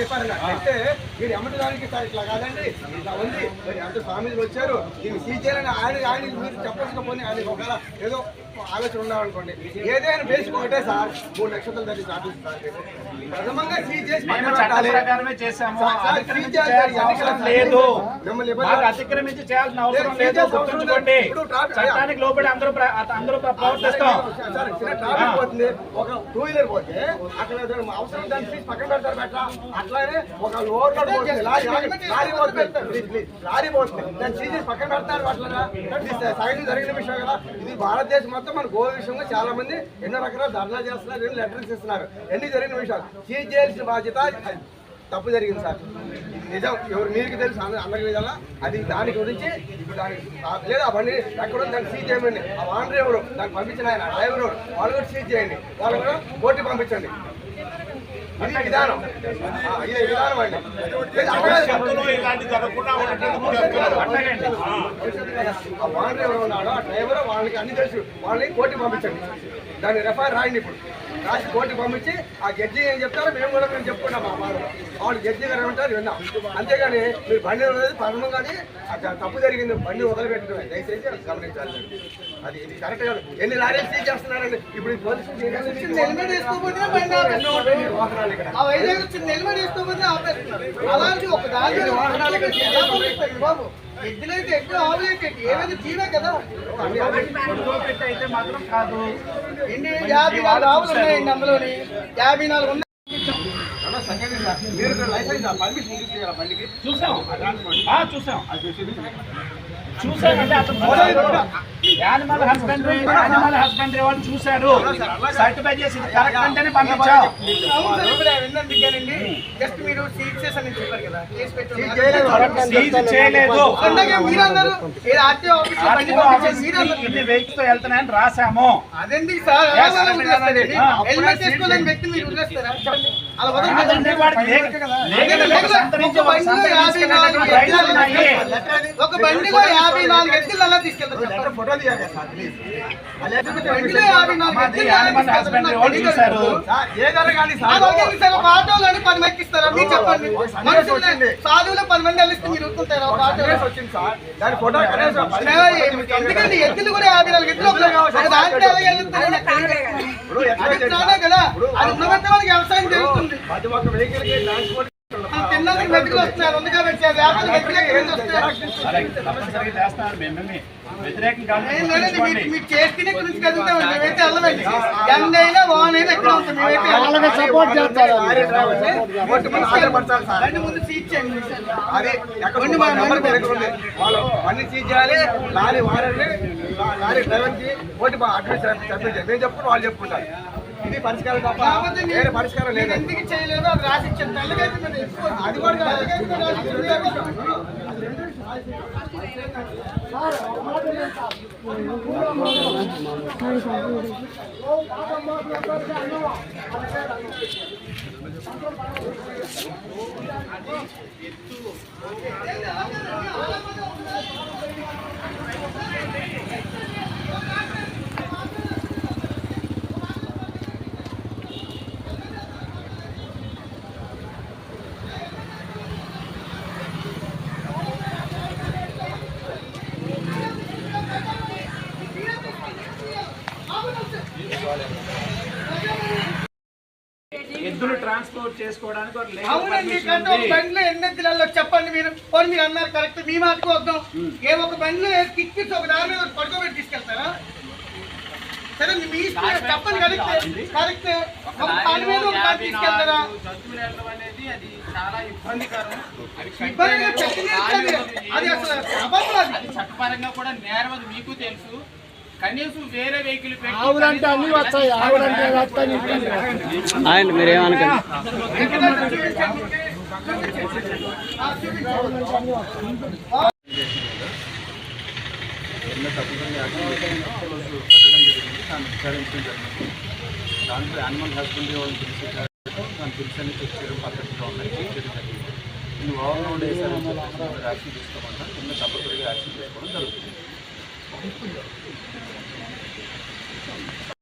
చెప్పారు అంటే మీరు ఎమ్మటానికి ఇట్లా కాదండి ఇట్లా ఉంది అంటే స్వామీజీలు వచ్చారు దీన్ని సీజ్ చేయాలని ఆయన మీరు చెప్పకపోతే ఆయన ఒకవేళ ఏదో ఆలోచన ఉండాలనుకోండి ఏదైనా బేసిక్ ఒకటే సార్ 3 నక్షత్రాలు ధరించి ఆఫీస్తారు ప్రథమంగా సీజ్ చేసి అతిక్రమించి చేయాల్సిన అవసరం లేదు గుర్తుంచుకోండి చట్టానికి లోబడి అందరూ ప్రవర్తిస్తాం ట్రాఫిక్ పోతుంది ఒక 2 వీలర్ పోతే అక్కడ అవసరం దాన్ని తీసి పక్కన పెడతారు బెట్రా అట్లానే ఒక ఓవర్లోడ్ పోతుంది లారీ పోతుంది దాన్ని సీజ్ చేసి పక్కన పెడతారు అట్లా సైన్ జరిగిన విషయం కదా ఇది భారతదేశం మొత్తం మన గో విషయంలో చాలా మంది ఎన్నో రకాల ధర్నా చేస్తున్నారు ఎన్నో లెటర్స్ ఇస్తున్నారు ఎన్ని జరిగిన విషయాలు సీజ్ చేయాల్సిన బాధ్యత తప్పు జరిగింది సార్ నిజం ఎవరు మీకు తెలుసు అందరికి విధాలా అది దాని గురించి ఇప్పుడు దానికి లేదా ఆ బండి ఎక్కడ దాన్ని సీజ్ చేయమండి ఆ వాండర్ ఎవరు దాన్ని పంపించిన ఆయన డ్రైవర్ ఎవరు వాళ్ళు కూడా సీజ్ చేయండి వాళ్ళు కూడా కోర్టు పంపించండి ఇది విధానం ఇదే విధానం అండి ఆ వాండర్ ఎవరు ఉన్నాడో ఆ డ్రైవర్ వాళ్ళకి అన్ని తెలుసు వాళ్ళని కోర్టు పంపించండి దాన్ని రెఫర్ రాయండి ఇప్పుడు రాసి కోర్టుకు పంపించి ఆ జడ్జి ఏం చెప్తారో మేము కూడా మేము చెప్పుకున్నాం మా మాట వాళ్ళు జడ్జి గారు ఏమంటారు విన్నాం అంతేగాని మీరు బండి పడడం కానీ తప్పు జరిగింది బండి వదిలిపెట్టడం దయచేసి గమనించాలి అది ఇది కరెక్ట్ కాదు ఎన్ని లారీలు సీజ్ చేస్తున్నారండి ఇప్పుడు ఎద్దులైతే ఎక్కువ ఆవులైతే ఏమైనా జీవే కదా అయితే మాత్రం కాదు 54 ఆవులు ఉన్నాయండి అందులోని 54 ఉన్నాయి మీరు లైసెన్స్ పర్మిషన్ తీసుకెళ్ళాలి బండికి చూసాం చూసానంటే అతను యానిమల్ హస్బెండరీ వాళ్ళు చూశారు సర్టిఫై చేసి కరెక్ట్ అంటేనే పంపించాం జస్ట్ మీరు సీజ్ చేశారని చెప్పారు కదా సీజ్ చేయలేదు ఇన్ని వెహికల్స్ తో వెళ్తున్నాయని రాసాము అదండి సార్ హెల్మెట్ వేసుకోలేని వ్యక్తి మీరు వదిలేస్తారా ఒక బండిలో 54 ఎద్దులు అలా తీసుకెళ్తారు ఫోటో దిగాలి సార్ ఆటోలని 10 మంది ఎక్కిస్తారా మీరు చెప్పండి సాధువులు 10 మంది వెళ్ళిస్తే మీరు ఊరుకుంటారా వచ్చింది సార్ దాని ఫోటో ఎందుకండి ఎద్దులు కూడా 54 ఎద్దులు కదా అది ఉన్నంత వరకు వ్యవసాయం జరుగుతుంది తిన్నందుకు మెతుకులు వస్తున్నారు అందుకే పెట్టారు మీరు చేసుకునే గురించి కదులుతాం మేమైతే వెళ్ళమండి గంగ అయినా వాన్ అయినా ఎక్కడ ఉంటాం మేమైతే సపోర్ట్ చేస్తారు ముందు సీజ్ చేయండి అన్ని సీజ్ చేయాలి లారీ వారండి లారీ డ్రైవర్కి ఓటు అడ్రస్ మేము చెప్పుకుంటాం వాళ్ళు చెప్పుకుంటారు ఇది పరిష్కారం తప్ప వేరే పరిష్కారం లేదు ఎందుకు చేయలేదు అది రాసిచ్చాను తెల్లగైతే అది కూడా ఎద్దులు ట్రాన్స్పోర్ట్ చేసుకోవడానికి బండిలో ఎన్ని ఎద్దులలో చెప్పండి మీరు మీరు అన్నారు కరెక్ట్ మీ మాటకు వద్దాం ఏ ఒక బండిలో కిక్కిచ్చి ఒక దాని మీద పడుకోబెట్టి తీసుకెళ్తారా సరే మీ చెప్పండి కరెక్ట్ దాని మీద ఒక బండి తీసుకెళ్తారా అది అసలు అబద్ధం చట్టపరంగా కూడా నేరం అది మీకు తెలుసు కనీసం వేరే వెహికల్ ఆవులంటే అన్ని వచ్చాయి ఆవులంటే ఆయన మీరేమనుకోండి దాంట్లో యానిమల్ హస్బెండరీ వాళ్ళని పిలిచేసారు దాని పిలిచని చెక్ చేయడం పద్ధతిగా ఉన్నాయి చెక్ చేయడం జరిగింది నేను ఓవర్లోడ్ వేసారని చెప్పేసి యాక్షన్ తీసుకోమంటాను కింద తప్పనిసరిగా యాక్షన్ తీసుకోవడం జరుగుతుంది.